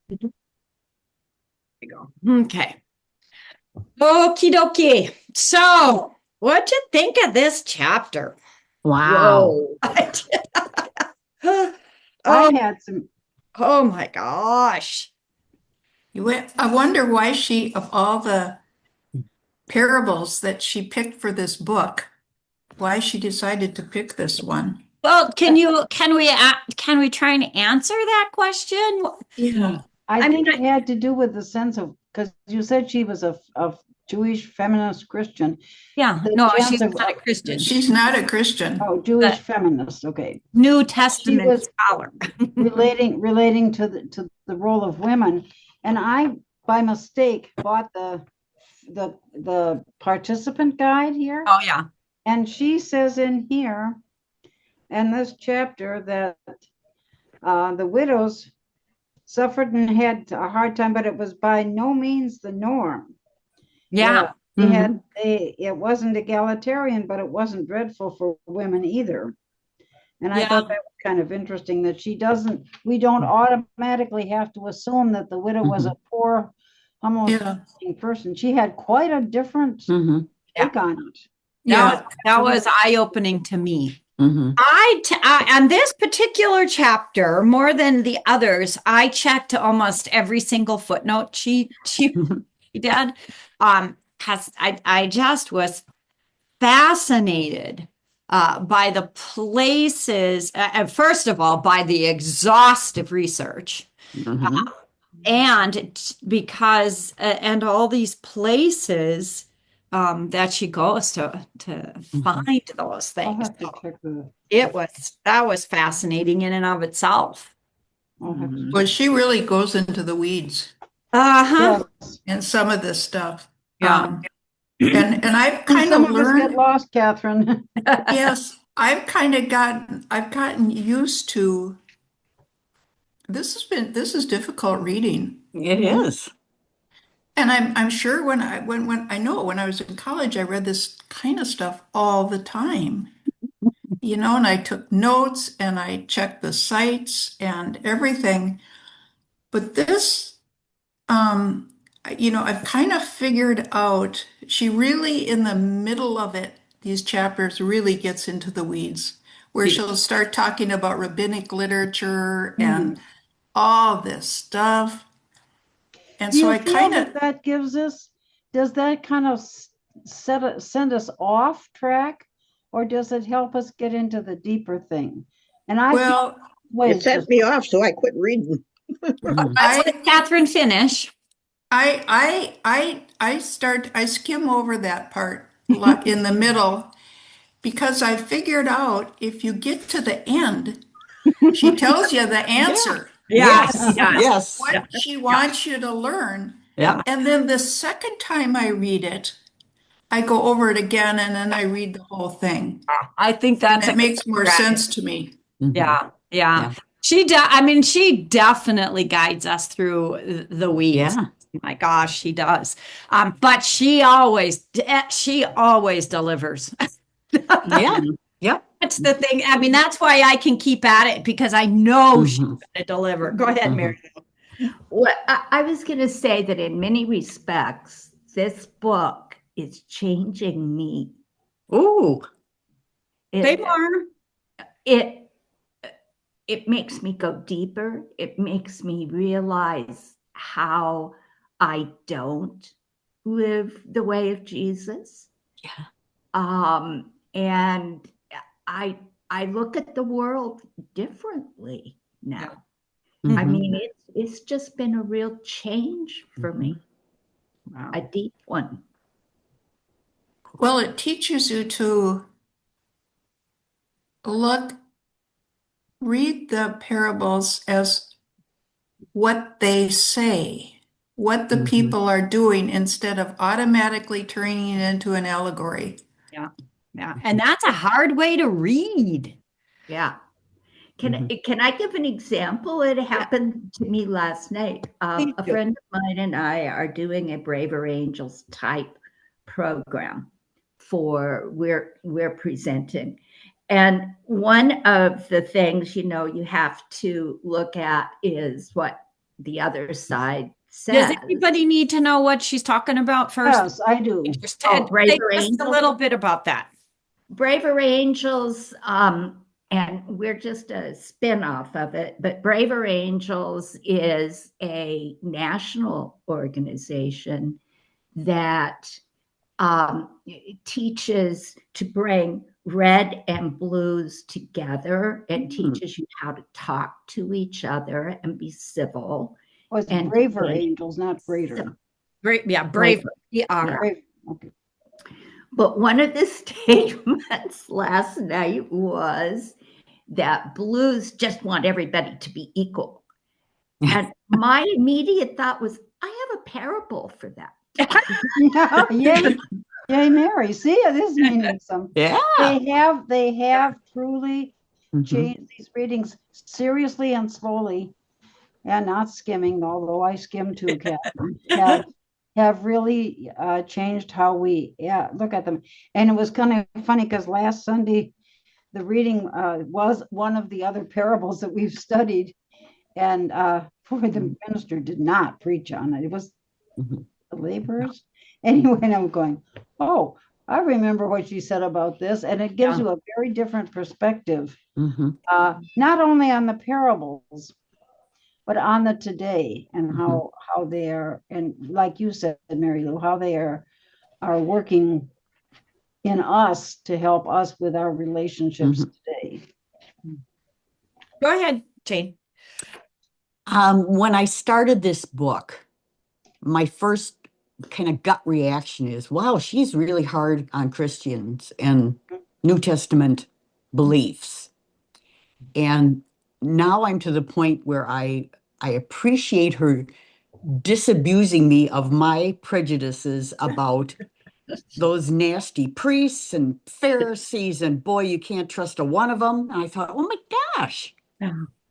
There you go. Okay. Okie dokie. So, what'd you think of this chapter? Wow. Whoa. Oh, I had some, oh my gosh. I wonder why she, of all the parables that she picked for this book, why she decided to pick this one. Well, can we try and answer that question? Yeah. I I mean, think it had to do with the sense of, because you said she was a Jewish feminist Christian, yeah, the no, chance she's not a Christian. She's not a Christian. oh, The Jewish feminist, okay. New She Testament was scholar. relating to the role of women. And I, by mistake, bought the participant guide here. Oh yeah. And she says in here, in this chapter, that the widows suffered and had a hard time, but it was by no means the norm. Yeah. That they Mhm. had it wasn't egalitarian, but it wasn't dreadful for women either. And I Yeah. thought that was kind of interesting that we don't automatically have to assume that the widow was Hmm. a poor, almost Yeah. person. She had quite a different Hmm. Yeah. take on it. Yeah. That was eye-opening to me. Hmm. On this particular chapter, more than the others, I checked almost every single footnote she did. Because I just was fascinated by the places, first of all, by the exhaustive research. Hmm. And all these places that she goes to Hmm. find those I'll things. have to check That was fascinating in and of itself. I'll have to Well, check. she really goes into the weeds Uh-huh. Yes. in some of this stuff. Yeah. And I've And kind some of of us get learned, lost, Catherine. yes, I've gotten used to this is difficult reading. It is. And I'm sure when I know when I was in college, I read this kind of stuff all the time, and I took notes and I checked the sites and everything. But this, um, I've kind of figured out she really in the middle of it, these chapters really gets into the weeds, where she'll start talking about rabbinic literature and Mhm. all this stuff. And Do so you I feel kind of, that does that kind of send us off track, or does it help us get into the deeper thing? And I feel well, ways Oh, it It, just sent me off, so I quit reading. Mhm. let's I let Catherine finish. I skim over that part in the middle because I figured out if you get to the end, she tells you the Yeah. answer, Yeah, she Yes. does. Yes. what Yeah, she yeah, wants you to learn. yeah. Yeah. And then the second time I read it, I go over it again and then I read the whole thing. I think And that's a it good makes more strategy. sense to me. Hmm. Yeah, yeah. Yeah. I mean, she definitely guides us through the weeds. Yeah. My gosh, she does. But she always delivers. Yeah. Mhm. Yep. That's the thing. I mean, that's why I can keep at it because I know she's Hmm. going to deliver. Go ahead, Hmm. Mary. Well, I was going to say that in many respects, this book is changing me. Ooh. Say It more. it it makes me go deeper. It makes me realize how I don't live the way of Jesus. Yeah. And I I look at the world differently Yeah. now. I Hmm. mean, it's just been a real change for Hmm. me, Wow. a deep one. Well, it teaches you to look, read the parables as what they say, what the Hmm. people are doing instead of automatically turning it into an allegory. Yeah. Yeah. And that's a hard way to read. Yeah. Hmm. Can I give an example? It Yeah. happened to me last night. Please A do. friend of mine and I are doing a Braver Angels type program for we're presenting. And one of the things, you have to look at is what the other side Does says. anybody need to know what she's talking about first? Yes, I do. Just Oh, say braver just a angels? little bit about that. Braver Angels, and we're just a spin-off of it, but Braver Angels is a national organization that teaches to bring red and blues together and teaches you how to talk to each other and be civil. Was and braver be angels, not greater. Brave, yeah, brave. Yeah. Brave. Okay. But one of the statements last night was that blues just want everybody to be equal. And my immediate thought was, I have a parable for that. Yay, yay, Mary. See, this is meaning some. Yeah. They have truly Mhm. changed these readings seriously and slowly, and not skimming, although I skim too, Catherine, have really changed how we look at them. And it was kind of funny because last Sunday, the reading was one of the other parables that we've studied. And boy, the minister did not preach on it. It was Mhm. the laborers. Anyway, and I'm going, oh, I remember what she said about this. And it gives you a very different perspective, Mhm. not only on the parables, but on the today and how they are, and like you said, Mary Lou, how they are working in us to help us with our relationships today. Go ahead, Jane. When I started this book, my first kind of gut reaction is, wow, she's really hard on Christians and New Testament beliefs. And now I'm to the point where I appreciate her disabusing me of my prejudices about those nasty priests and Pharisees, and boy, you can't trust a one of them. And I thought, oh my gosh,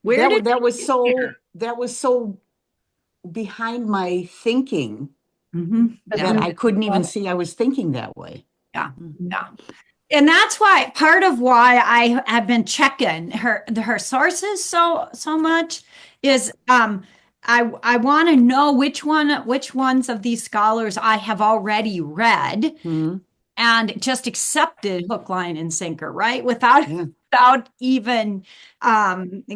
Where did that was so behind my thinking that I couldn't even see I was thinking that way. Yeah. And that's why part of why I have been checking her sources so much is I want to know which ones of these scholars I have already read and just accepted hook, line, and sinker, right? Without even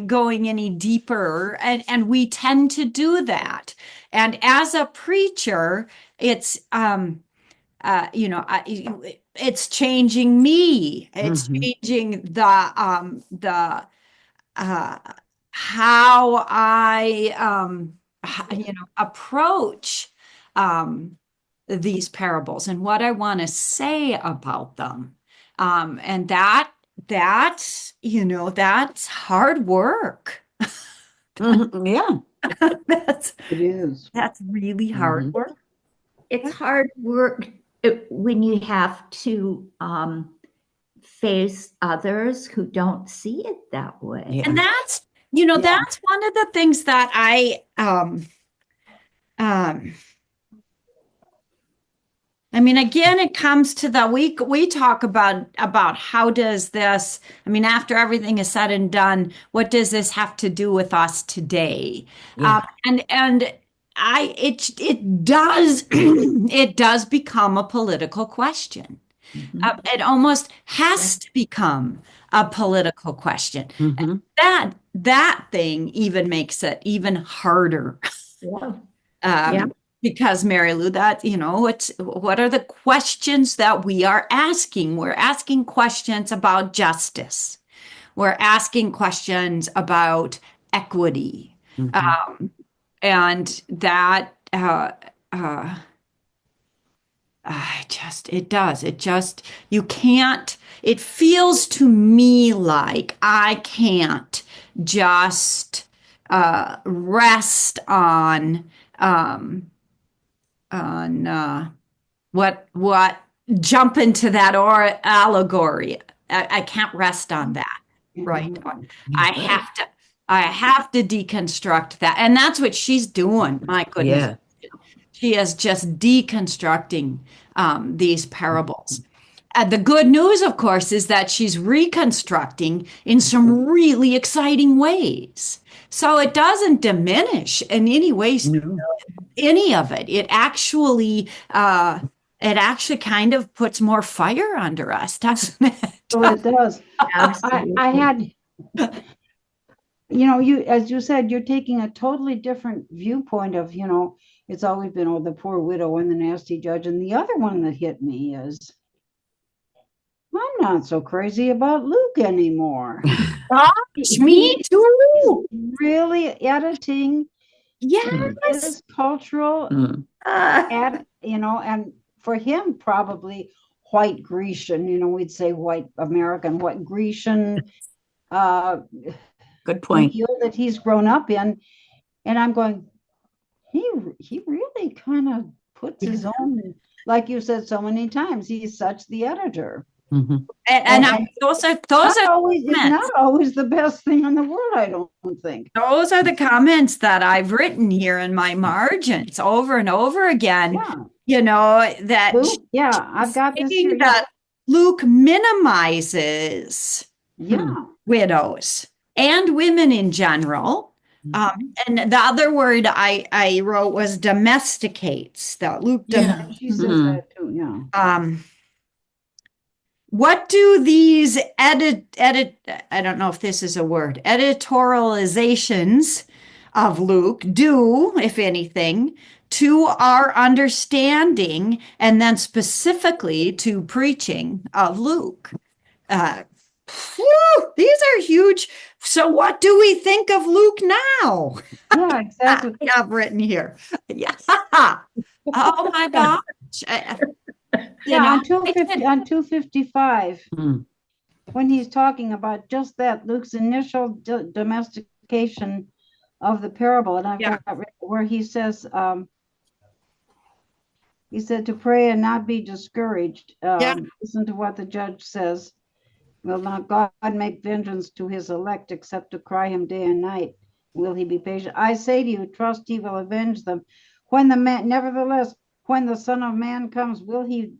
going any deeper. And we tend to do that. And as a preacher, it's it's changing me. It's changing the how I approach these parables and what I want to say about them. And that's hard work. Yeah. It is. That's really hard work. It's hard work when you have to face others who don't see it that way. Yeah. And that's one of the things that I mean, again, it comes to we talk about how does this, I mean, after everything is said and done, what does this have to do with us today? Yeah. It does it does become a political question. It almost has to become a political question. That thing even makes it even harder. Because Mary Lou, what are the questions that we are asking? We're asking questions about justice. We're asking questions about equity. And that you can't, it feels to me like I can't just rest on what jump into that or allegory. I can't rest on that. Right. I have to deconstruct that. And that's what she's doing. My goodness. Yeah. She is just deconstructing these parables. The good news, of course, is that she's reconstructing in some really exciting ways So it doesn't diminish in any way, No. any of it. It actually kind of puts more fire under us, doesn't it? So it does. Absolutely. I had, as you said, you're taking a totally different viewpoint of, it's always been, oh, the poor widow and the nasty judge. And the other one that hit me is, I'm not so crazy about Luke anymore. Gosh, me He's too. really editing Yes. his cultural, Mm. and for him, probably white Grecian, we'd say white American, white Grecian Good point. meal that he's grown up in. And I'm going, he really kind of puts his own, like you said so many times, he's such the editor. Mhm. And those are It's not always the best thing in the world, I don't think. those are the comments that I've written here in my margins over and over again. Yeah. That Luke, yeah, I've got this saying here. that Luke minimizes Yeah. widows and women in general. And the other word I wrote was domesticates. That Luke Yeah. She says that too, yeah. What do these I don't know if this is a word, editorializations of Luke do, if anything, to our understanding and then specifically to preaching of Luke? These are huge. So what do we think of Luke now? Yeah, exactly. I have written here. Yeah. Oh my gosh. Yeah, on 255, Mm. when he's talking about just that, Luke's initial domestication of the parable, and I've got where he says, he said to pray and not be discouraged. Listen to what the judge says. Will not God make vengeance to his elect except to cry him day and night? Will he be patient? I say to you, trust he will avenge them. Nevertheless, when the Son of Man comes, will he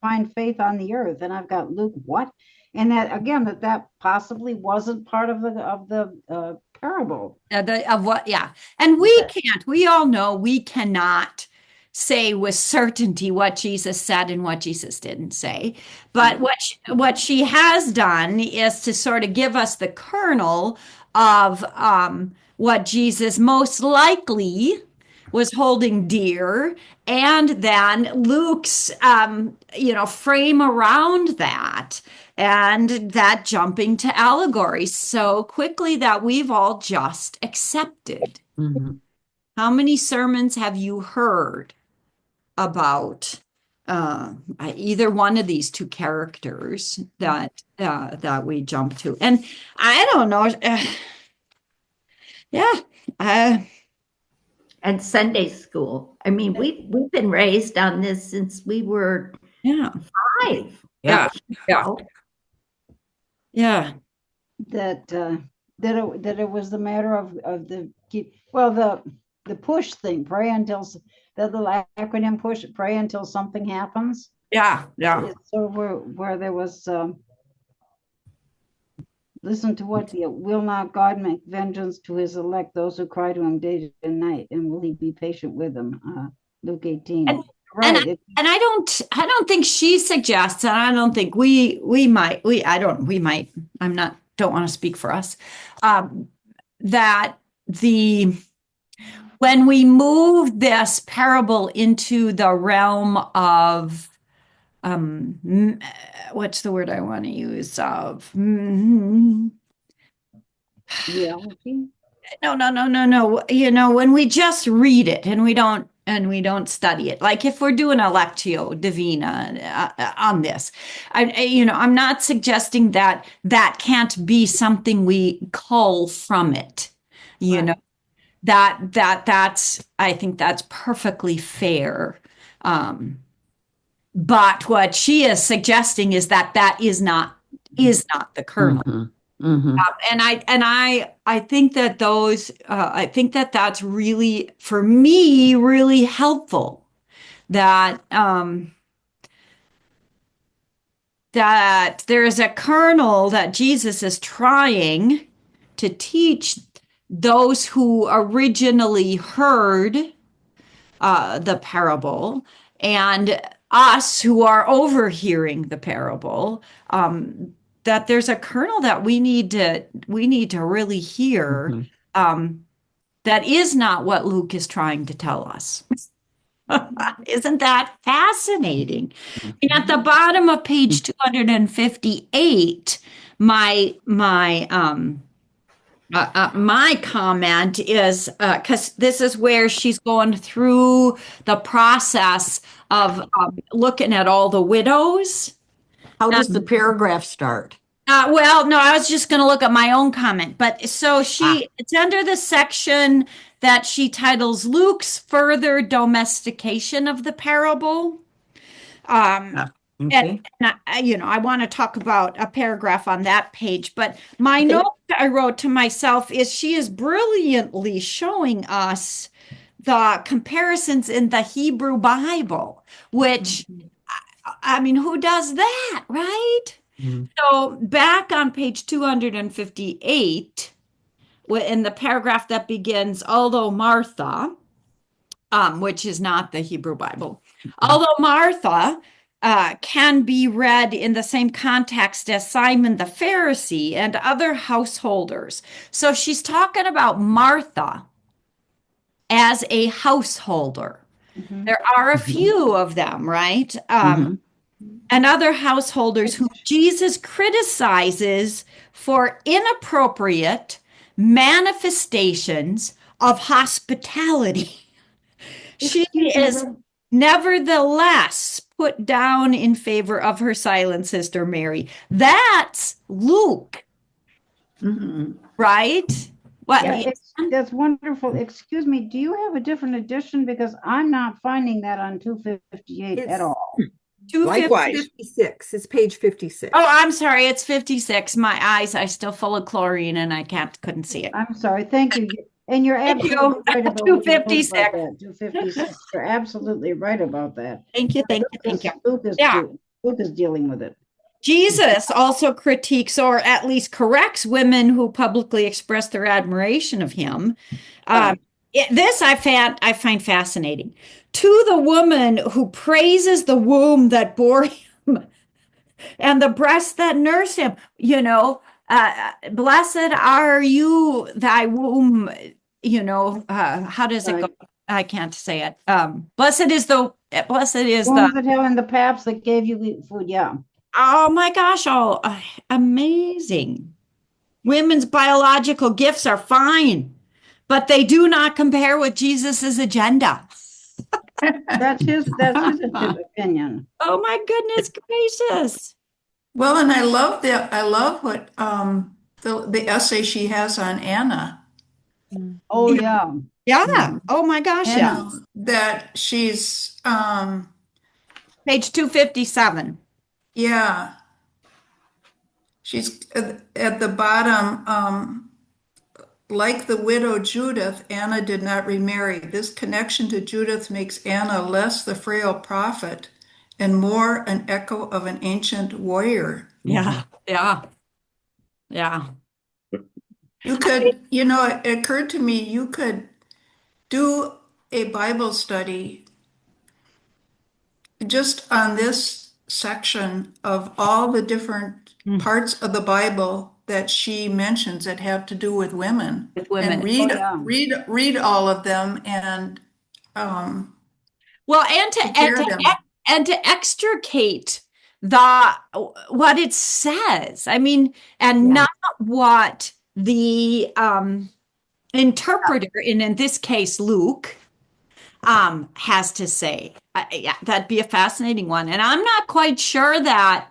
find faith on the earth? And I've got Luke, what? And that again, that possibly wasn't part of the parable. Of what? Yeah. And we all know we cannot say with certainty what Jesus said and what Jesus didn't say. But what she has done is to sort of give us the kernel of what Jesus most likely was holding dear, and then Luke's frame around that, and that jumping to allegory so quickly that we've all just accepted. Mhm. How many sermons have you heard about either one of these two characters that we jump to? And I don't know. And Sunday school. I mean, we've been raised on this since we were 5. Yeah. That it was the matter of the push thing, pray until the little acronym push, pray until something happens. Yeah. So where there was listen to what will not God make vengeance to his elect, those who cry to him day and night, and will he be patient with them? Luke 18. And I don't think she suggests, and I don't think don't want to speak for us, that when we move this parable into the realm of what's the word I want to use, of reality. No. When we just read it and we don't study it, like if we're doing a lectio divina on this, I'm not suggesting that can't be something we cull from it. That's I think that's perfectly fair. But what she is suggesting is that is not the kernel. Mhm. Mhm. And I think that I think that that's really, for me, really helpful. That that there is a kernel that Jesus is trying to teach those who originally heard the parable and us who are overhearing the parable, that there's a kernel that we need to really hear, that is not what Luke is trying to tell us. Isn't that fascinating? And at the bottom of page 258, my comment is, because this is where she's going through the process of looking at all the widows. How does the paragraph start? Well, no, I was just going to look at my own comment. But so it's under the section that she titles Luke's further domestication of the parable. Okay. And I want to talk about a paragraph on that page, but my note I wrote to myself is she is brilliantly showing us the comparisons in the Hebrew Bible, which, I mean, who does that, right? So back on page 258, in the paragraph that begins, although Martha, which is not the Hebrew Bible, although Martha can be read in the same context as Simon the Pharisee and other householders. So she's talking about Martha as a householder. There are a few of them, right? And other householders who Jesus criticizes for inappropriate manifestations of hospitality. She is nevertheless put down in favor of her silent sister Mary. That's Luke, right? What? Yeah, that's wonderful. Excuse me, do you have a different edition? Because I'm not finding that on 258 at all. Likewise. 56. It's page 56. Oh, I'm sorry. It's 56. My eyes are still full of chlorine and I couldn't see it. I'm sorry. Thank you. And you're Thank you. absolutely right about 256. 256. You're absolutely right about that. Thank you. Thank you. Luke is dealing with it. Jesus also critiques or at least corrects women who publicly express their admiration of him. This I find fascinating. To the woman who praises the womb that bore him and the breast that nursed him, blessed are you, thy womb, how does it go? I can't say it. Blessed is the Wombs that have in the paps that gave you food. Yeah. Oh my gosh, amazing. Women's biological gifts are fine, but they do not compare with Jesus's agenda. That's his opinion. Oh my goodness gracious. Well, and I love what the essay she has on Anna. Oh yeah. Yeah. Oh my gosh, yeah. That she's Page 257. Yeah. She's at the bottom, like the widow Judith, Anna did not remarry. This connection to Judith makes Anna less the frail prophet and more an echo of an ancient warrior. Yeah. You could, it occurred to me, you could do a Bible study just on this section of all the different parts of the Bible that she mentions that have to do with women. And read all of them and well, and to extricate what it says. I mean, and not what the interpreter, in this case Luke, has to say. That'd be a fascinating one. And I'm not quite sure that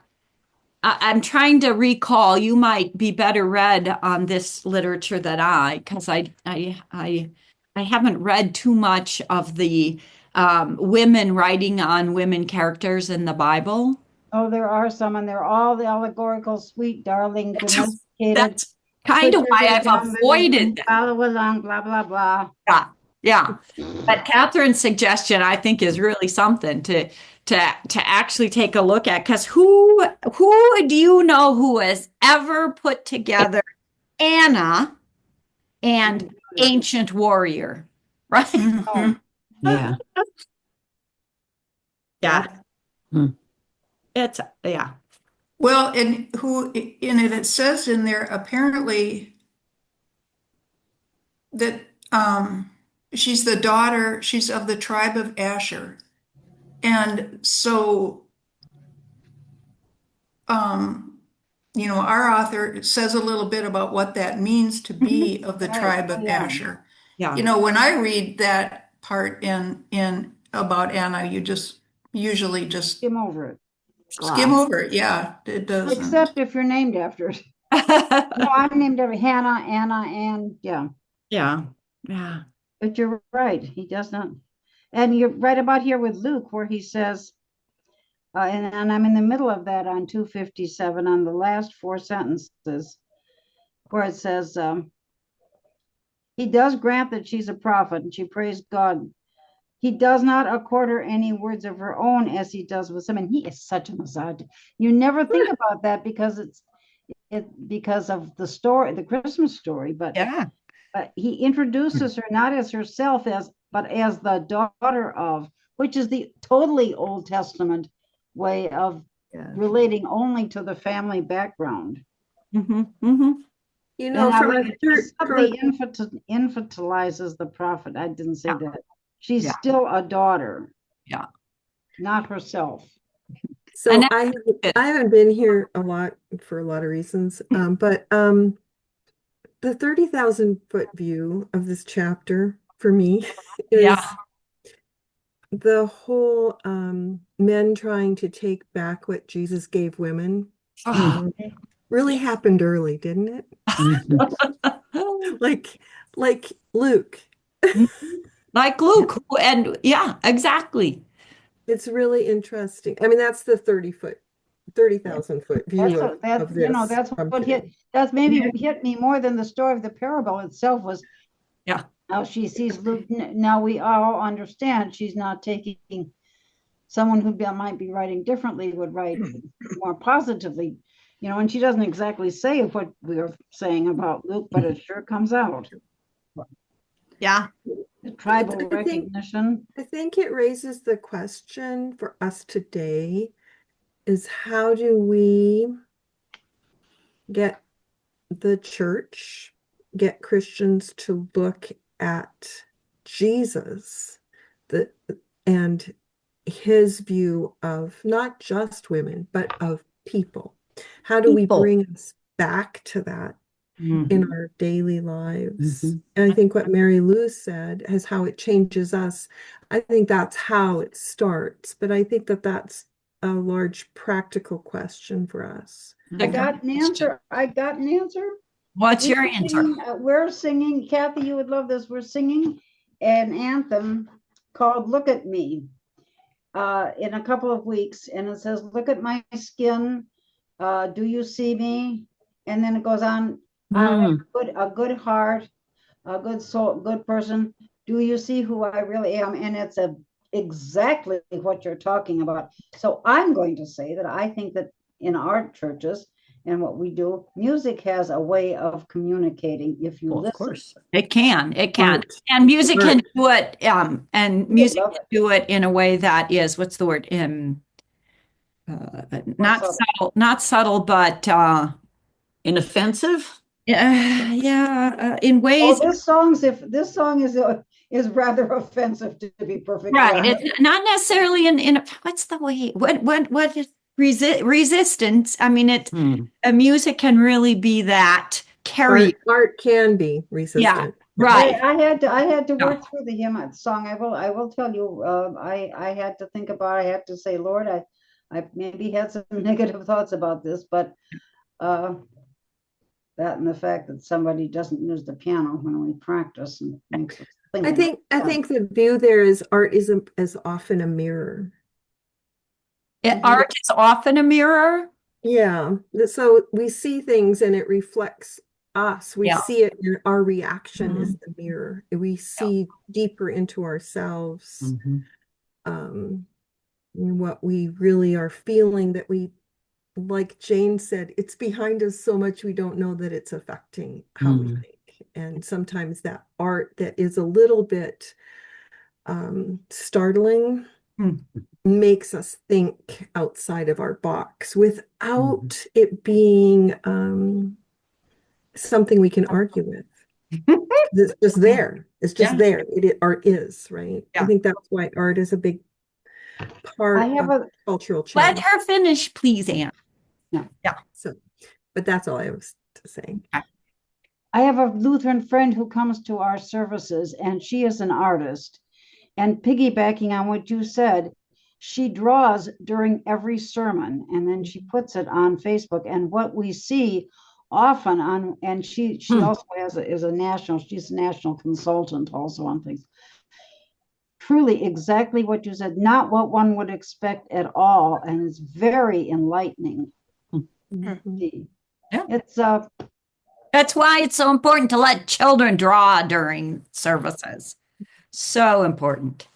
I'm trying to recall. You might be better read on this literature than because I haven't read too much of the women writing on women characters in the Bible. Oh, there are some, and they're all the allegorical, sweet, darling, domesticated. That's kind of why I've avoided them. Follow along, blah blah blah. Yeah. But Catherine's suggestion, I think, is really something to actually take a look at. Because who do you know who has ever put together Anna and ancient warrior, right? Mhm. Yeah. Yeah. Hmm. It's, yeah. Well, and who in it, it says in there apparently that she's the daughter, she's of the tribe of Asher. And so, our author says a little bit about what that means to be of the Right. tribe of Yeah. Asher. Yeah. When I read that part in about Anna, you just usually just Skim over it. skim over it. Yeah, it doesn't. Except if you're named after it. No, I'm named after Hannah, Anna, and yeah. Yeah. Yeah. But you're right. He does not. And you're right about here with Luke, where he says, and I'm in the middle of that on 257 on the last four sentences, where it says, he does grant that she's a prophet and she praised God. He does not accord her any words of her own as he does with some. And he is such a misogynist. You never think about that because because of the story, the Christmas story, but Yeah. he introduces her not as herself but as the daughter of, which is the totally Old Testament way of relating only to the family background. Mm-hmm. Mm-hmm. You And know, I from like a it. He church, subtly infantilizes the prophet. I didn't say Yeah. that. She's Yeah. still a daughter, Yeah. not herself. so And I haven't been here a lot for a lot of reasons, but the 30,000-foot view of this chapter for me is yeah. the whole men trying to take back what Jesus gave women Oh. really happened early, didn't it? Mhm. Like Luke. Like Luke. And yeah, exactly. It's really interesting. I mean, that's the 30,000-foot view of this That's from what today. that's maybe hit me more than the story of the parable itself was Yeah. how she sees Luke. Now we all understand she's not taking someone who might be writing differently would write more positively, and she doesn't exactly say what we are saying about Luke, but it sure comes out. Yeah. The tribal I think recognition. I think it raises the question for us today is how do we get the church, get Christians to look at Jesus and his view of not just women, but of people. How do we People. bring us back to that in our daily lives? Mhm. And I think what Mary Lou said is how it changes us. I think that's how it starts, but I think that that's a large practical question for us. I got an answer. What's your answer? We're singing, Kathy, you would love this. We're singing an anthem called Look at Me in a couple of weeks. And it says, look at my skin. Do you see me? And then it goes on, I have a good heart, a good soul, good person. Do you see who I really am? And it's exactly what you're talking about. So I'm going to say that I think that in our churches and what we do, music has a way of communicating if you Well, of listen. course. It can. Right. And music Right. can do it, and music can do it in a way that is, what's the word? Not subtle, but Inoffensive? yeah, in Oh, ways, this song is rather offensive to be perfectly right. honest. It's not necessarily in what's the way, what is resistance? I mean, music can really be that carry. Art can be Yeah, resistant. right. I had to Yeah. work through the hymn song. I will tell you, I had to think about. I had to say, Lord, I maybe had some negative thoughts about this, but that and the fact that somebody doesn't use the piano when we practice and makes us think. I think the view there is art isn't as often a mirror. Art is often a mirror. Yeah. So we see things and it reflects us. We Yeah. see it and our reaction is the mirror. We see deeper into ourselves, what we really are feeling that we, like Jane said, it's behind us so much we don't know that it's affecting how we think. And sometimes that art that is a little bit startling Hmm. makes us think outside of our box without it being something we can argue with. It's just there. It's just Yeah. there. Art is, right? I Yeah. think that's why art is a big part I have of a cultural Let change. her finish, please, Anne. So, but that's all I have to say. I have a Lutheran friend who comes to our services, and she is an artist. And piggybacking on what you said, she draws during every sermon and then she puts it on Facebook. And what we see often on, and she also is a national, she's a national consultant also on things. Truly exactly what you said, not what one would expect at all. And it's very enlightening. Mhm. Yeah. It's That's why it's so important to let children draw during services. So important.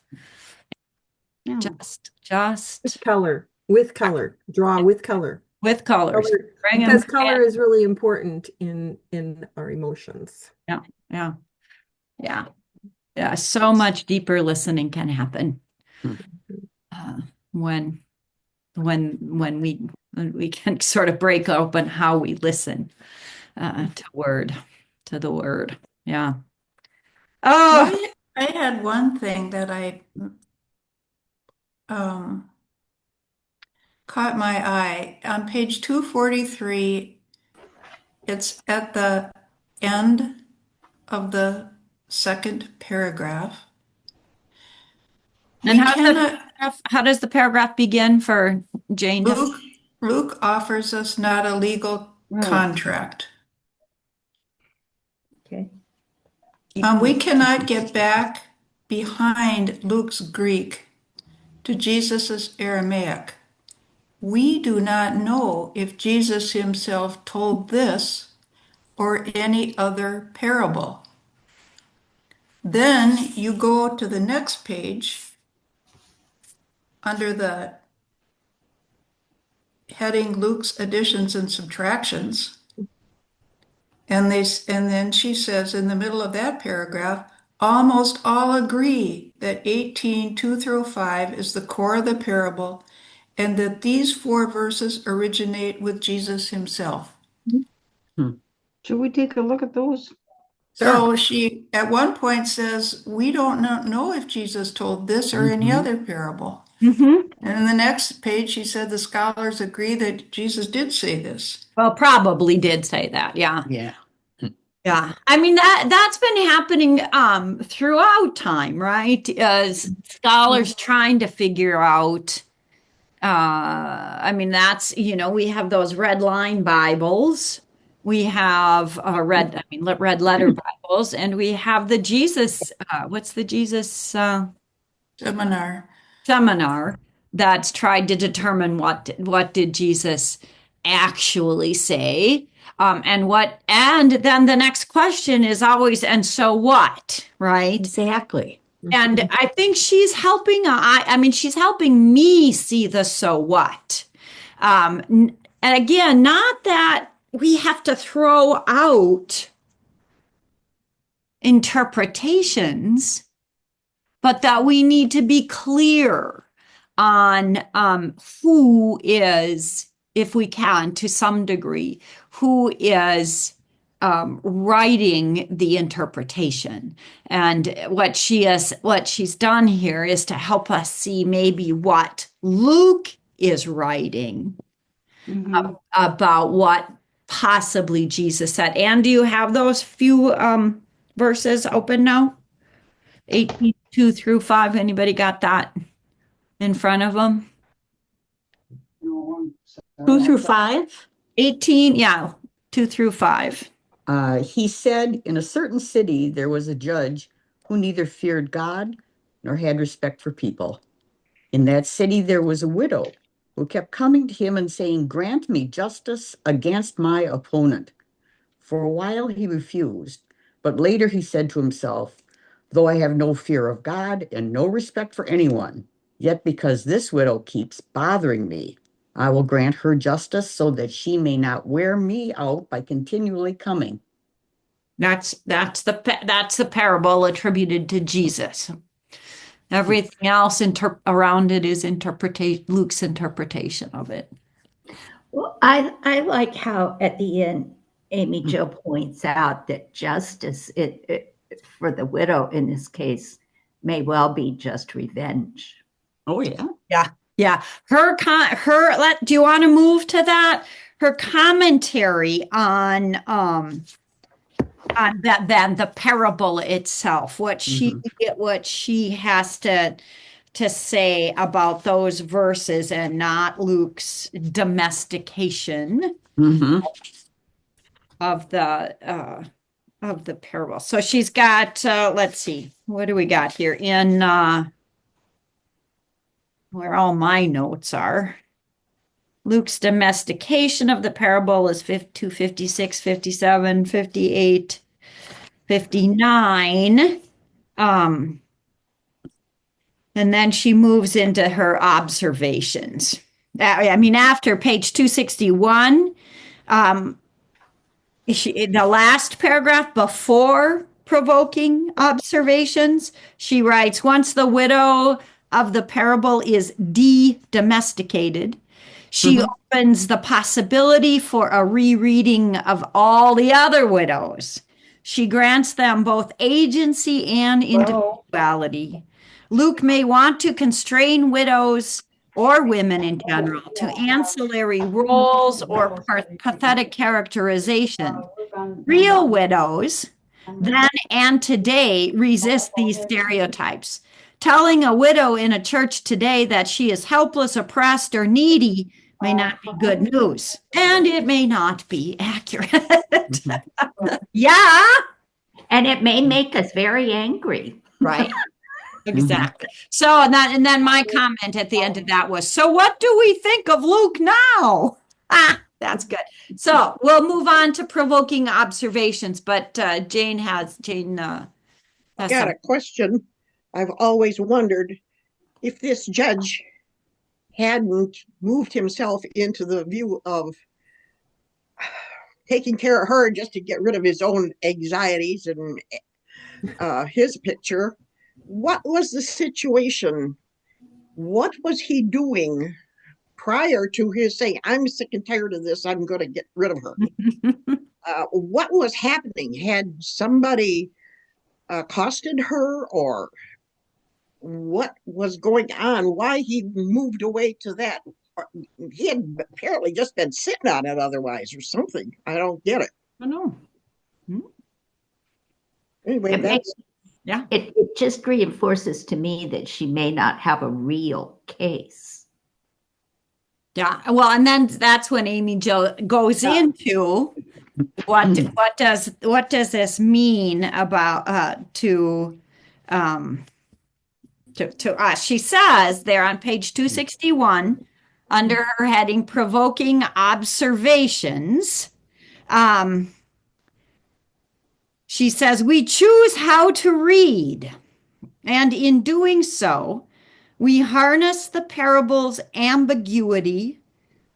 yeah. Just With color, draw with color. with colors. Color, Bring them. because color is really important in our emotions. Yeah. Yeah. Yeah. Yeah. So much deeper listening can happen uh, when when we can sort of break open how we listen to the word. Yeah. Oh, I had one thing that I um, caught my eye. On page 243, it's at the end of the second paragraph. and We cannot, how does the paragraph begin for Jane? Luke offers us not a legal Right. contract. Okay. We cannot get back behind Luke's Greek to Jesus's Aramaic. We do not know if Jesus himself told this or any other parable. Then you go to the next page under the heading Luke's additions and subtractions. And then she says in the middle of that paragraph, almost all agree that 18:2 through 5 is the core of the parable and that these 4 verses originate with Jesus himself. Should we take a look at those? So she at one point says, we don't know if Jesus told this or any other parable. Mm-hmm. And in the next page, she said the scholars agree that Jesus did say this. Well, probably did say that. Yeah. Yeah. Yeah. I mean that's been happening throughout time, right? As scholars trying to figure out I mean that's, we have those red line Bibles. We have red letter Bibles, and we have the Jesus what's the Jesus Seminar. seminar that's tried to determine what did Jesus actually say, and then the next question is always, and so what, right? Exactly. And I think she's helping. I mean, she's helping me see the so what. And again, not that we have to throw out interpretations, but that we need to be clear on who is, if we can, to some degree, who is writing the interpretation. And what she's done here is to help us see maybe what Luke is writing about what possibly Jesus said. And do you have those few verses open now? 18:2 through 5. Anybody got that in front of them? 2 through 5. 18, yeah, 2 through 5. He said, in a certain city, there was a judge who neither feared God nor had respect for people. In that city, there was a widow who kept coming to him and saying, grant me justice against my opponent. For a while, he refused, but later he said to himself, though I have no fear of God and no respect for anyone, yet because this widow keeps bothering me, I will grant her justice so that she may not wear me out by continually coming. That's the parable attributed to Jesus. Everything else around it is Luke's interpretation of it. Well, I like how at the end, Amy-Jill points out that justice for the widow in this case may well be just revenge. Oh, yeah. Yeah. Yeah. Do you want to move to that? Her commentary on the parable itself, what she has to say about those verses and not Luke's domestication Mm-hmm. of the parable. So she's got let's see, what do we got here in where all my notes are. Luke's domestication of the parable is 256, 57, 58, 59. And then she moves into her observations. I mean, after page 261, the last paragraph before provoking observations, she writes, once the widow of the parable is de-domesticated, she opens the possibility for a rereading of all the other widows. She grants them both agency and individuality. Luke may want to constrain widows or women in general to ancillary roles or pathetic characterization. Real widows then and today resist these stereotypes. Telling a widow in a church today that she is helpless, oppressed, or needy may not be good news, and it may not be accurate. Yeah. And it may make us very angry. Right. Exactly. So, and then my comment at the end of that was, so what do we think of Luke now? That's good. So we'll move on to provoking observations, but Jane has got a question. I've always wondered if this judge hadn't moved himself into the view of taking care of her just to get rid of his own anxieties and his picture. What was the situation? What was he doing prior to his saying, I'm sick and tired of this, I'm going to get rid of her? What was happening? Had somebody accosted her, or what was going on? Why he moved away to that? He had apparently just been sitting on it otherwise or something. I don't get it. I know. Anyway, It just reinforces to me that she may not have a real case. Yeah. Well, and then that's when Amy-Jill goes into what does this mean about to us? She says there on page 261 under her heading provoking observations. She says, we choose how to read, and in doing so, we harness the parable's ambiguity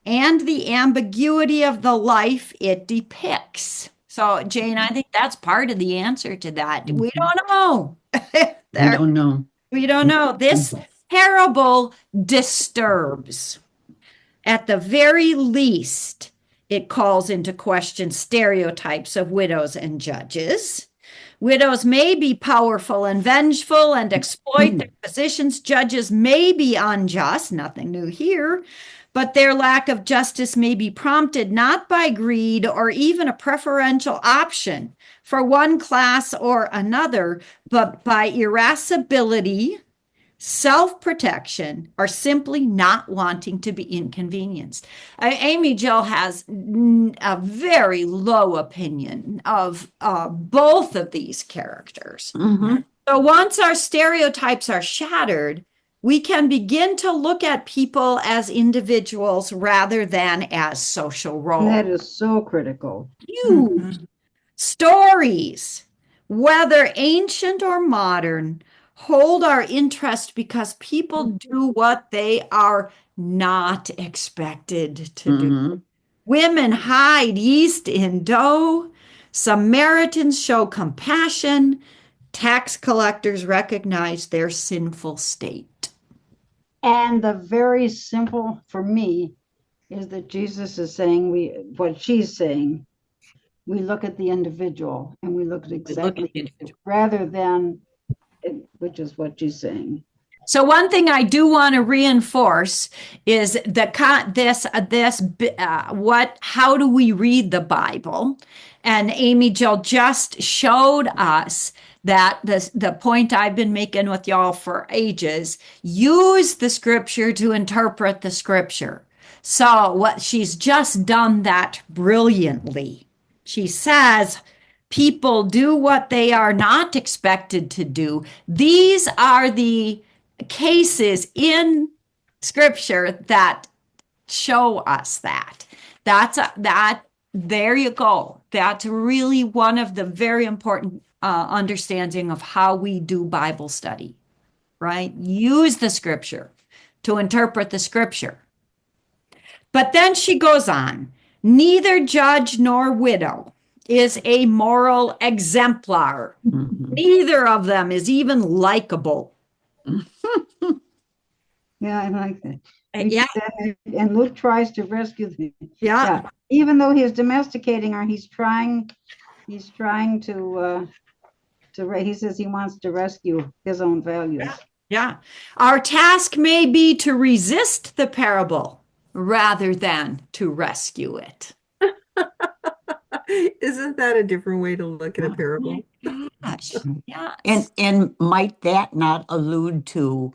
and the ambiguity of the life it depicts. So, Jane, I think that's part of the answer to that. We don't know. We don't know. We don't know. This parable disturbs. At the very least, it calls into question stereotypes of widows and judges. Widows may be powerful and vengeful and exploit their positions. Judges may be unjust, nothing new here, but their lack of justice may be prompted not by greed or even a preferential option for one class or another, but by irascibility, self-protection, or simply not wanting to be inconvenienced. Amy-Jill has a very low opinion of both of these characters. So once our stereotypes are shattered, we can begin to look at people as individuals rather than as social roles. That is so critical. Huge stories, whether ancient or modern, hold our interest because people do what they are not expected to do. Women hide yeast in dough. Samaritans show compassion. Tax collectors recognize their sinful state. And the very simple for me is that Jesus is saying what she's saying. We look at the individual and we look at exactly rather than which is what she's saying. So one thing I do want to reinforce is how do we read the Bible? And Amy-Jill just showed us that the point I've been making with y'all for ages, use the scripture to interpret the scripture. So what she's just done that brilliantly. She says, people do what they are not expected to do. These are the cases in scripture that show us that. There you go. That's really one of the very important understanding of how we do Bible study, right? Use the scripture to interpret the scripture. But then she goes on, neither judge nor widow is a moral exemplar. Neither of them is even likable. Yeah, I like that. Yeah. And Luke tries to rescue them. Yeah. Even though he's domesticating her, he's trying to he says he wants to rescue his own values. Yeah. Our task may be to resist the parable rather than to rescue it. Isn't that a different way to look at a parable? Gosh. Yeah. And might that not allude to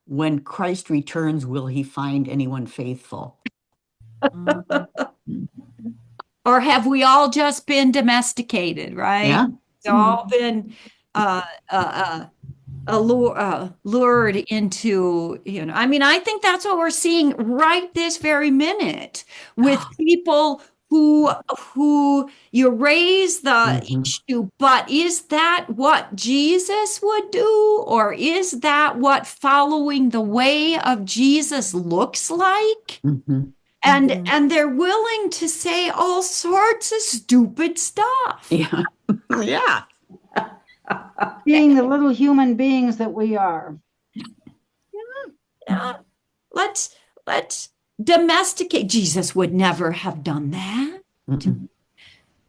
when Christ returns, will he find anyone faithful? Or have we all just been domesticated, right? Yeah. We've all been lured into, I mean, I think that's what we're seeing right this very minute with people who you raise the issue, but is that what Jesus would do? Or is that what following the way of Jesus looks like? And they're willing to say all sorts of stupid stuff. Yeah. Yeah. Being the little human beings that we are. Yeah. Let's domesticate. Jesus would never have done that.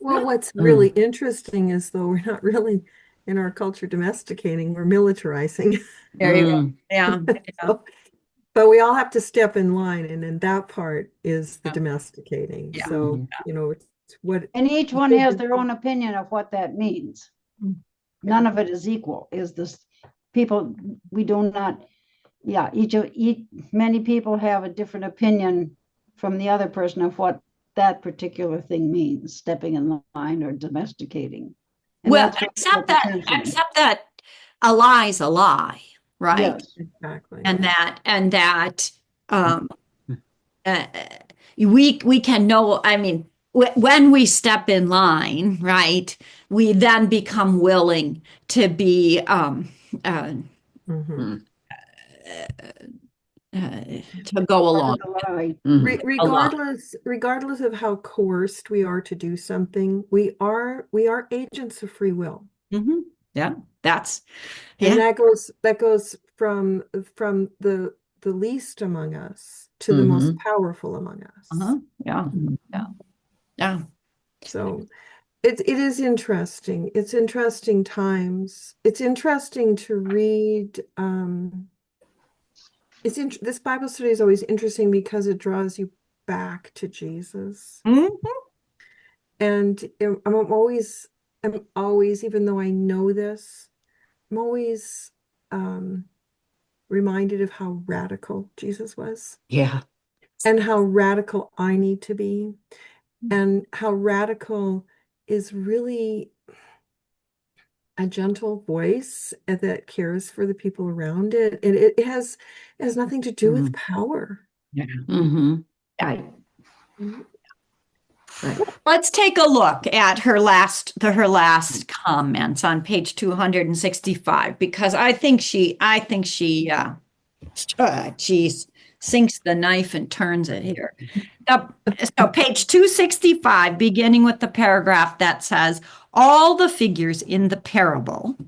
Well, what's really interesting is though we're not really in our culture domesticating, we're militarizing. There you go. Yeah. But we all have to step in line, and then that part is the domesticating. Yeah. So, it's what. And each one has their own opinion of what that means. None of it is equal. Is this people we do not? Yeah, many people have a different opinion from the other person of what that particular thing means, stepping in line or domesticating. And well, except that a lie is a lie, right? Yes, exactly. And that we can know, I mean, when we step in line, right, we then become willing to be to go along. Regardless of how coerced we are to do something, we are agents of free will. Yeah, and that goes from the least among us to the most powerful among us. Yeah. So it is interesting. It's interesting times. It's interesting to read. This Bible study is always interesting because it draws you back to Jesus. And I'm always, even though I know this, I'm always reminded of how radical Jesus was. Yeah. And how radical I need to be. And how radical is really a gentle voice that cares for the people around it. And it has nothing to do with power. Yeah. Let's take a look at her last comments on page 265, because I think she she's sinks the knife and turns it here. So page 265, beginning with the paragraph that says, all the figures in the parable,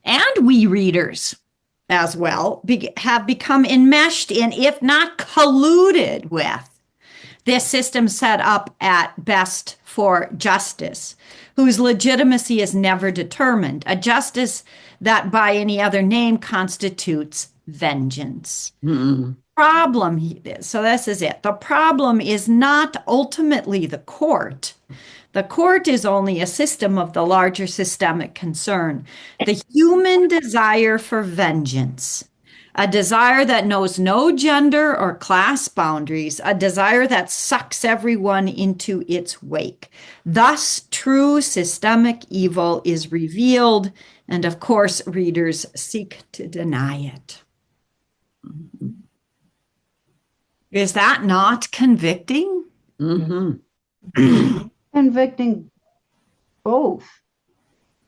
and we readers as well, have become enmeshed in, if not colluded with, this system set up at best for justice, whose legitimacy is never determined, a justice that by any other name constitutes vengeance. Problem, so this is it. The problem is not ultimately the court. The court is only a system of the larger systemic concern. The human desire for vengeance, a desire that knows no gender or class boundaries, a desire that sucks everyone into its wake. Thus, true systemic evil is revealed, and of course, readers seek to deny it. Is that not convicting? Convicting both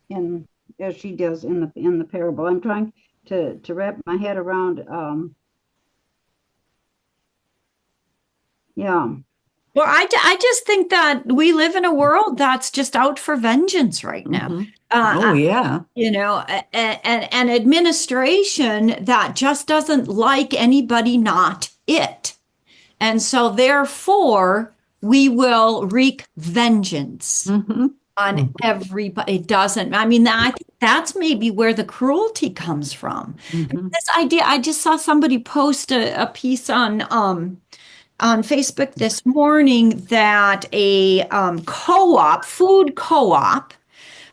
in as she does in the parable. I'm trying to wrap my head around yeah. Well, I just think that we live in a world that's just out for vengeance right now. Oh, yeah. You know, an administration that just doesn't like anybody not it. And so therefore, we will wreak vengeance on everybody. It doesn't, I mean, I think that's maybe where the cruelty comes from. This idea, I just saw somebody post a piece on Facebook this morning that a food co-op,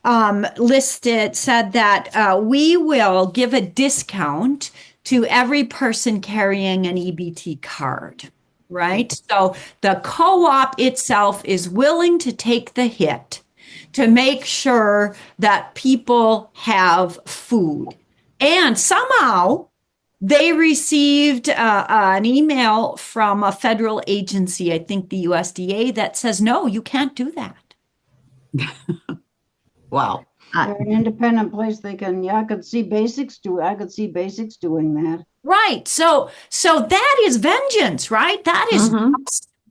said that we will give a discount to every person carrying an EBT card, right? So the co-op itself is willing to take the hit to make sure that people have food. And somehow they received an email from a federal agency, I think the USDA, that says, no, you can't do that. Wow. They're an independent place. They can, I could see Basics doing that. Right. So that is vengeance, right? That is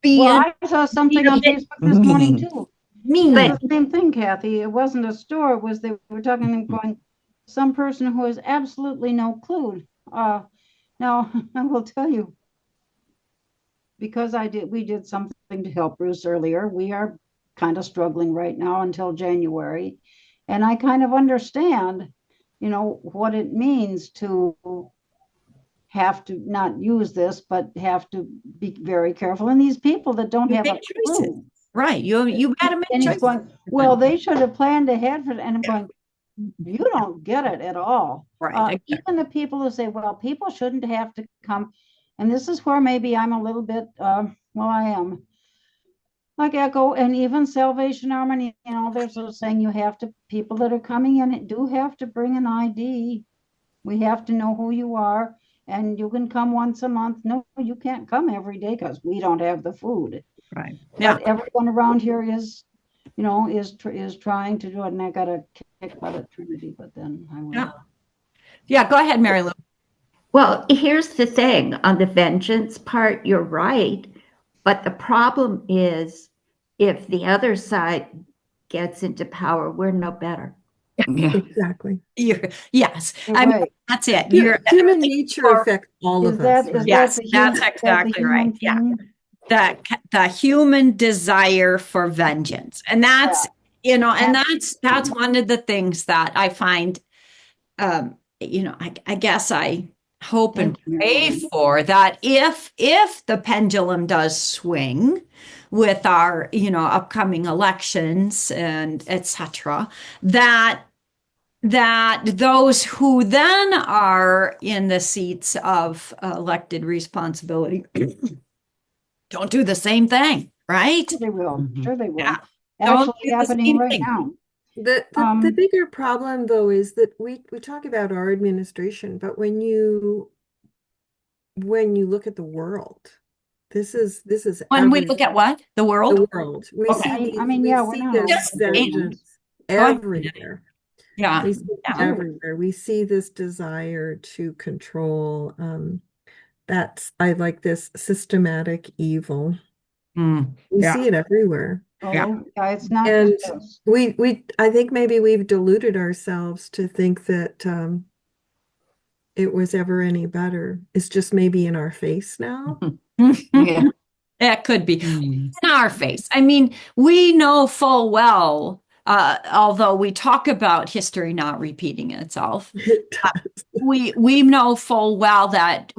being Well, I saw something on Facebook this morning too. mean. It was the same thing, Kathy. It wasn't a store. It was they were talking and going, some person who has absolutely no clue. Now I will tell you, because we did something to help Bruce earlier. We are kind of struggling right now until January. And I kind of understand, what it means to have to not use this, but have to be very careful. And these people that don't have a clue. Right. You got to make and choices. he's going, well, they should have planned ahead for it. And I'm going, you don't get it at all. Right. Even the people who say, well, people shouldn't have to come. And this is where maybe I'm a little bit, I am. Like Echo and even Salvation Army, they're sort of saying people that are coming in do have to bring an ID. We have to know who you are, and you can come once a month. No, you can't come every day because we don't have the food. Right. Yeah. But everyone around here is trying to do it, and I got a kick butt at Trinity, but then I will. Yeah, go ahead, Mary Lou. Well, here's the thing on the vengeance part, you're right. But the problem is if the other side gets into power, we're no better. Yeah. Exactly. Yes. You're I mean, right. that's it. Human nature affects all of us. Right? Yes, that's exactly right. Yeah. The human desire for vengeance. And that's, and that's one of the things that I find, I guess I hope and pray for that if the pendulum does swing with our, upcoming elections and etc., that those who then are in the seats of elected responsibility don't do the same thing, right? Sure they will. Sure they will. Yeah. Actually happening right now. The bigger problem, though, is that we talk about our administration, but when you look at the world, this is when we look at what? The world? The world. We see this vengeance everywhere. Yeah. We see everywhere. We see this desire to control I like this systematic evil. Mm, We yeah. see it everywhere. Yeah. Oh, yeah, it's not And just us. I think maybe we've deluded ourselves to think that it was ever any better. It's just maybe in our face now. Yeah. It could be Mm. in our face. I mean, we know full well, although we talk about history not repeating itself, It does. we know full well that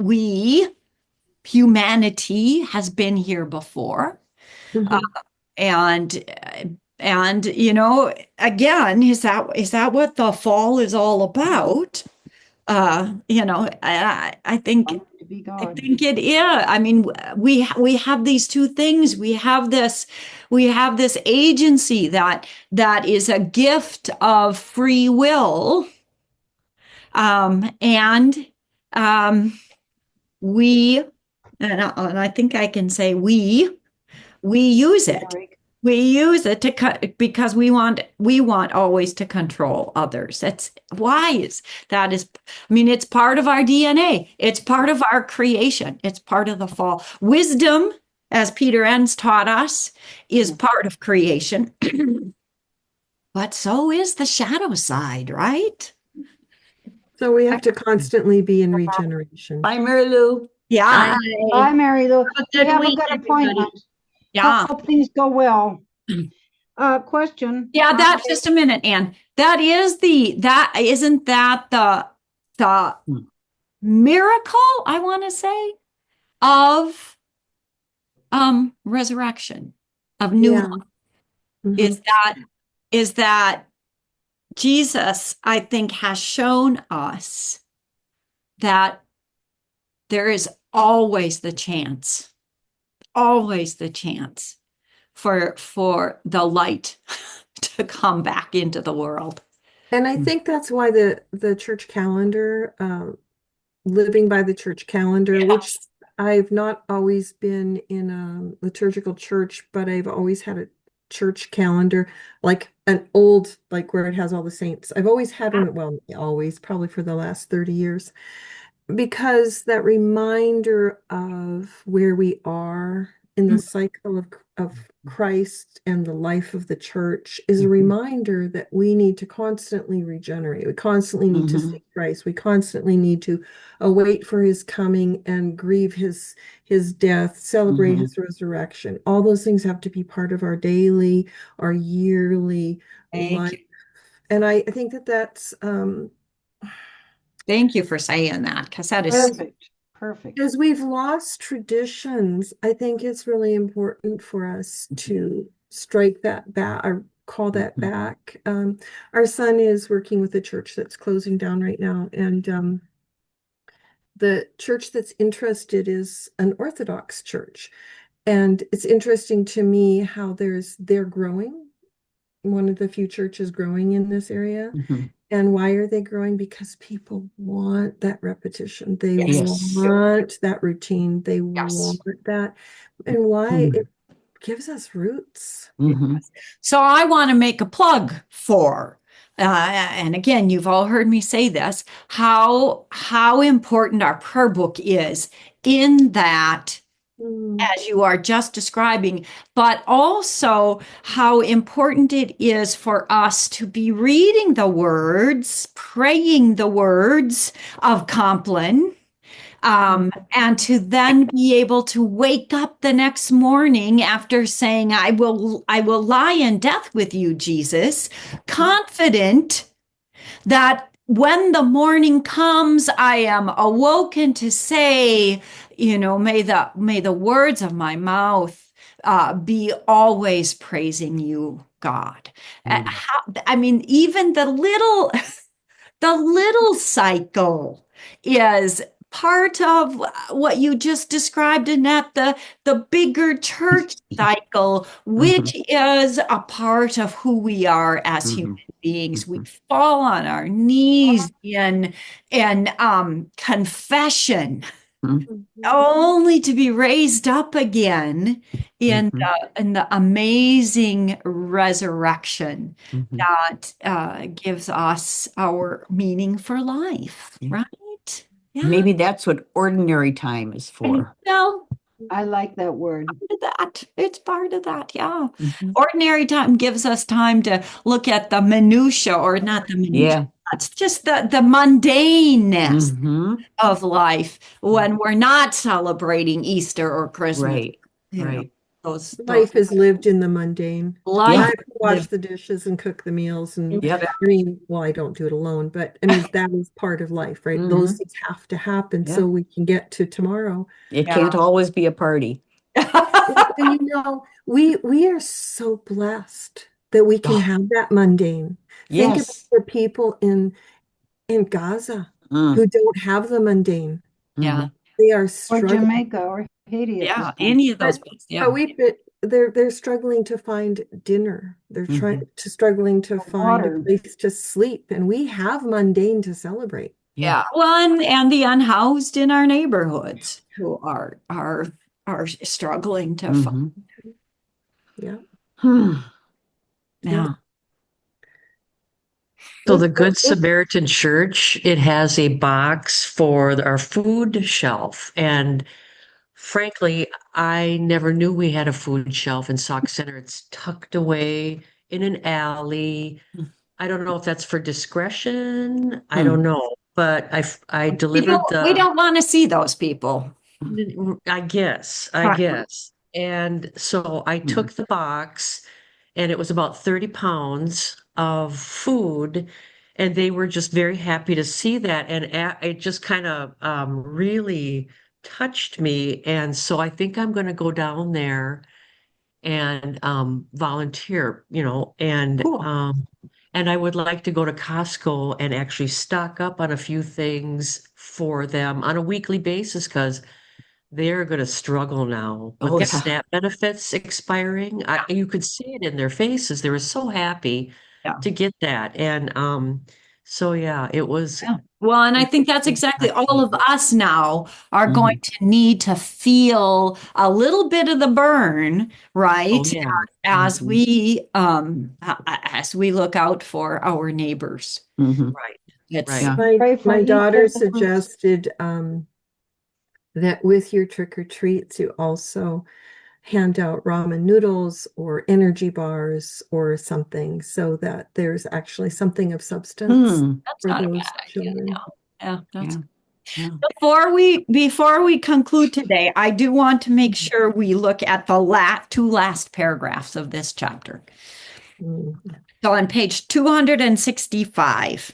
humanity has been here before. Uh, Mhm. and again, is that what the fall is all about? I think To be I God. think it is. I mean, we have these two things. We have this agency that is a gift of free will, and um, we and I think I can say we use it. Eric. We use it to cut because we want always to control others. That's wise. That is, I mean, it's part of our DNA. It's part of our creation. It's part of the fall. Wisdom, as Peter Enns taught us, is part of creation. But so is the shadow side, right? So we have to constantly be in regeneration. Bye, Mary Lou. Yeah. Bye, Mary Lou. Have a We good have a week, good everybody. appointment. Yeah. Hope things go well. Question. Yeah, that's just a minute, Anne. Isn't that the Hmm. miracle, I want to say, of resurrection, of new Yeah. life, Mhm. is that Jesus, I think, has shown us that there is always the chance for the light to come back into the world. And I think that's why the church calendar, living by the church calendar, which Yes. I've not always been in a liturgical church, but I've always had a church calendar, like an old, like where it has all the saints. I've always had one, well, always, probably for the last 30 years, because that reminder of where we are in the cycle of Christ and the life of the church is a reminder that we need to constantly regenerate. We constantly need to seek Christ. We constantly need to await for his coming and grieve his death, celebrate his resurrection. All those things have to be part of our daily, our yearly Thank life. you. And I think that that's Thank you for saying that, because that is Perfect. Perfect. as we've lost traditions, I think it's really important for us to strike that back or call that back. Our son is working with a church that's closing down right now, and the church that's interested is an Orthodox church. And it's interesting to me how they're growing. One of the few churches growing in this area. And why are they growing? Because people want that repetition. They Yes. want that routine. They Yes. want that. And why? It gives us roots. So I want to make a plug for, and again, you've all heard me say this, how important our prayer book is in that, as you are just describing, but also how important it is for us to be reading the words, praying the words of Compline, and to then be able to wake up the next morning after saying, I will lie in death with you, Jesus, confident that when the morning comes, I am awoken to say, may the words of my mouth be always praising you, God. I mean, even the little cycle is part of what you just described, Annette, the bigger church cycle, which is a part of who we are as human beings. We fall on our knees in confession, only to be raised up again in the amazing resurrection that gives us our meaning for life, right? Yeah. Maybe that's what ordinary time is for. No, I like that word. that. It's part of that. Yeah. Mhm. Ordinary time gives us time to look at the minutia, or not the minutia. Yeah. It's just the mundaneness Hmm. of life when we're not celebrating Easter or Christmas. Right. You know, Right. those Life is lived in the mundane. I life. have to wash the dishes and cook the meals, and Yep. I mean, well, I don't do it alone, but I mean, that is part of life, right? Mhm. Those things have to happen so Yeah. we can get to tomorrow. It Yeah. can't always be a party. And you know, we are so blessed that we can Oh, have that mundane. Think about yes. the people in Gaza Mm, who don't have the mundane. Yeah. mhm. They are Or struggling. Jamaica or Haiti at this Yeah. point. Any of those places. But Yeah. they're struggling to find dinner. They're struggling to find a Water. place to sleep, and we have mundane to celebrate. Yeah. Well, and the unhoused in our neighborhoods who are struggling to find. Mhm. Yeah. Hmm. Yeah. So the Good Samaritan Church, it has a box for our food shelf. And frankly, I never knew we had a food shelf in Sauk Center. It's tucked away in an alley. I don't know if that's for discretion. I don't know. But I delivered We the, don't want to see those people. I guess. And so I took the box, and it was about 30 pounds of food. And they were just very happy to see that. And it just kind of really touched me. And so I think I'm going to go down there and volunteer, Cool. and I would like to go to Costco and actually stock up on a few things for them on a weekly basis because they're going to struggle now with Oh, the yeah. SNAP benefits expiring. You could see it in their faces. They were so happy Yeah. to get that. And so, yeah, it was. Yeah. Well, and I think that's exactly all of us now are going to need to feel a little bit of the burn, right? Oh, yeah. As Mhm. as we look out for our neighbors. Mhm. Right. It's Right. Yeah. Pray for My daughter Easter fruits. suggested that with your trick or treats, you also hand out ramen noodles or energy bars or something so that there's actually something of substance Hmm. that's for not a those bad idea. children. Yeah, that's Yeah. Yeah. before we conclude today, I do want to make sure we look at the two last paragraphs of this chapter. Mm. So on page 265,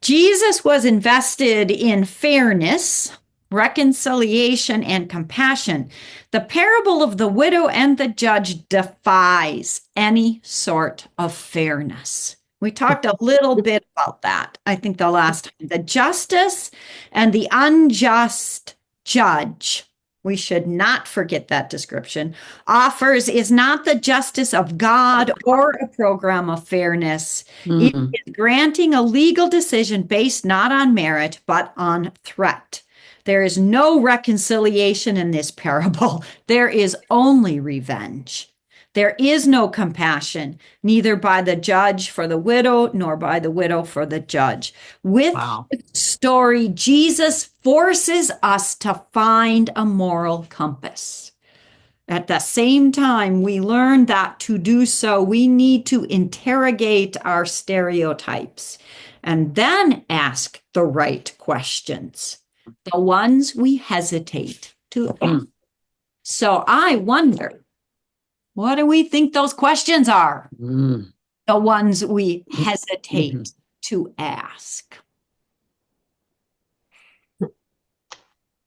Jesus was invested in fairness, reconciliation, and compassion. The parable of the widow and the judge defies any sort of fairness. We talked a little bit about that, I think, the last time. The justice and the unjust judge, we should not forget that description, offers is not the justice of God or a program of fairness. It Hmm. is granting a legal decision based not on merit, but on threat. There is no reconciliation in this parable. There is only revenge. There is no compassion, neither by the judge for the widow, nor by the widow for the judge. With Wow. this story, Jesus forces us to find a moral compass. At the same time, we learn that to do so, we need to interrogate our stereotypes and then ask the right questions, the ones we hesitate to ask. Mm. So I wonder, what do we think those questions are? Mm. The ones we hesitate Mhm. to ask.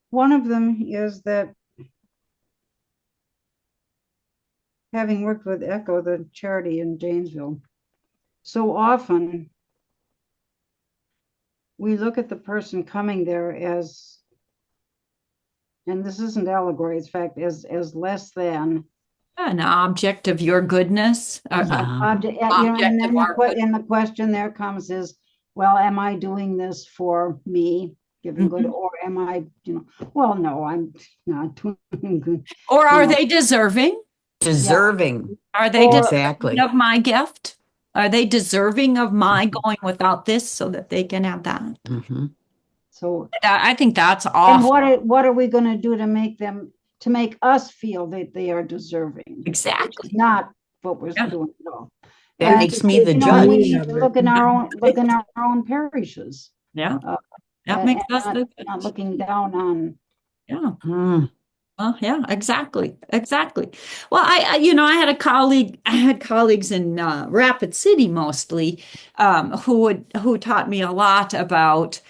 One of them is that having worked with Echo, the charity in Janesville, so often we look at the person coming there as, and this isn't allegory, it's fact, as less than An object of your goodness. object. And Object then of our good. the question there comes is, well, am I doing this for me, giving good, or am I, well, no, I'm not doing good. Or are You know. they deserving? Deserving. Are they Exactly. deserving of my gift? Are they deserving of my going without this so that they can have that? Mhm. So, I think that's and awful. what are we gonna do to make us feel that they are deserving? Which Exactly. is not what we're Yeah. doing at all. That And, makes me the you know, we judge. need to look in our own parishes. Yeah. Uh, That and makes us not looking down on. yeah. Mm. Yeah, exactly. Exactly. Well, I had colleagues in Rapid City mostly, who taught me a lot about,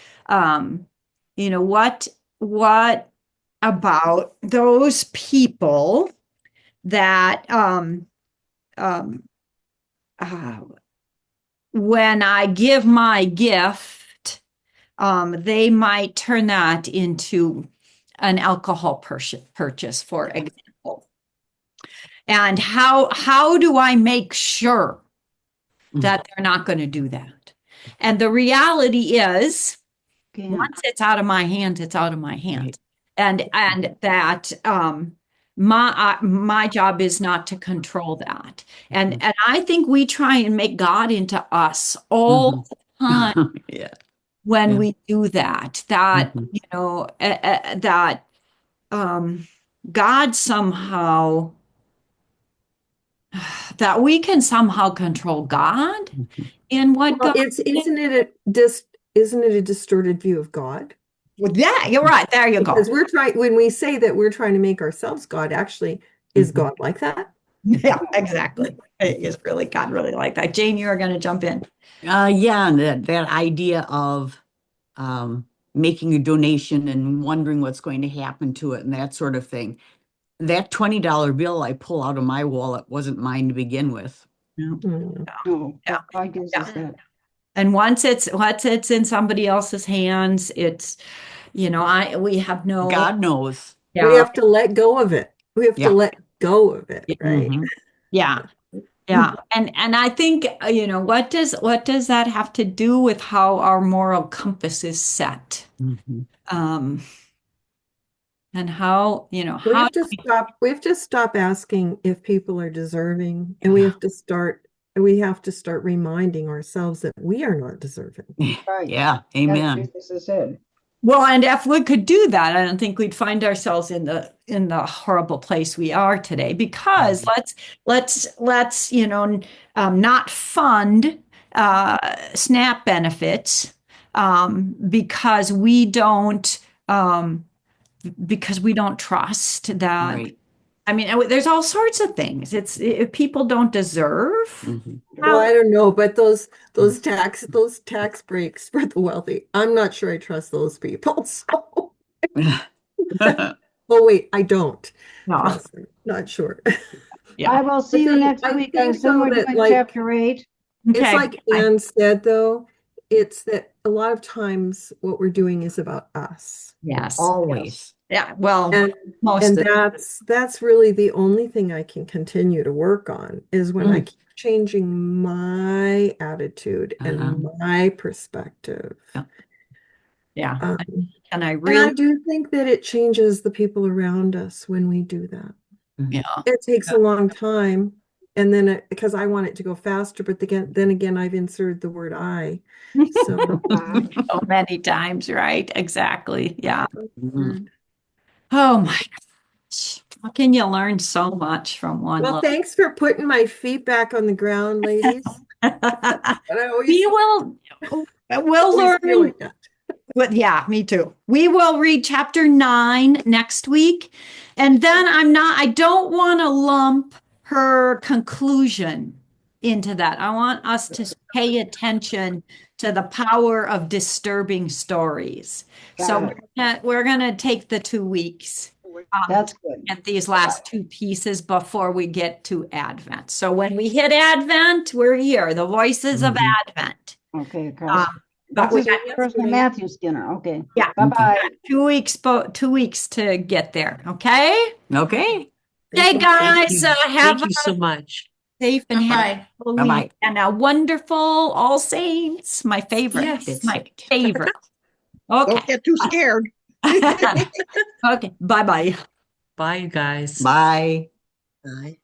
what about those people that, um, uh, when I give my gift, they might turn that into an alcohol purchase, for example. And how do I make sure that they're not going to do that? And the reality is, once it's out of my hands, it's out of my hands. And that my job is not to control that. And I think we try and make God into us all the time Yeah. when Yeah. we do that. That God somehow, that we can somehow control God in what Well, God isn't it a distorted view of God? Yeah, you're right. There you go. Because when we say that we're trying to make ourselves God, actually, is God like that? Yeah, exactly. It is really God really like that. Jane, you're going to jump in. Yeah, and that idea of making a donation and wondering what's going to happen to it and that sort of thing. That $20 bill I pull out of my wallet wasn't mine to begin with. Mm. No, Yeah. God gives us that. And once it's in somebody else's hands, it's, we have no, God knows. We yeah, have to let go of it. We have Yeah. to let go of it, right? Mhm. yeah, yeah. And I think, what does that have to do with how our moral compass is set? Mhm. And how, We how have to stop. We have to stop asking if people are deserving, and we have to start reminding ourselves that we are not deserving. Right. Yeah, As amen. Jesus said. Well, and if we could do that, I don't think we'd find ourselves in the horrible place we are today. Because let's not fund SNAP benefits, because we don't trust that. Right. I mean, there's all sorts of things. If people don't deserve. Mhm. Well, I don't know, but those tax breaks for the wealthy, I'm not sure I trust those people. So, oh wait, I don't No. trust them. Not sure. Yeah. I will see you next I week. I think assume so we're that, doing like, chapter 8. It's Okay. like Anne said, though, it's that a lot of times what we're doing is about us. Yes. Always. Yeah. Well, And most of that's really the only thing I can continue to work on is when I keep changing my attitude and my perspective. yeah. Um, And I and really I do think that it changes the people around us when we do that. yeah. It takes a long time, and then because I want it to go faster, but then again, I've inserted the word I. So So many times, right? Exactly. Yeah. Mhm. Oh my gosh. How can you learn so much from one well, little thanks for putting my feet back on the ground, ladies. But I always, we'll always feel learn. like that. But yeah, me too. We will read chapter 9 next week. And then I don't want to lump her conclusion into that. I want us to pay attention to the power of disturbing stories. So we're gonna take the 2 weeks. That's good. At these last two pieces before we get to Advent. So when we hit Advent, we're here, the voices of Advent. Okay, Carl. But we got Matthew Skinner. Okay. Yeah. Bye-bye. 2 weeks to get there. Okay. Okay. Okay, guys, have Thank you so much. safe and happy Bye. Halloween Bye-bye. and a wonderful All Saints. My favorite. Yes. It's my favorite. Okay. Don't get too scared. Okay. Bye-bye. Bye, you guys. Bye. Bye.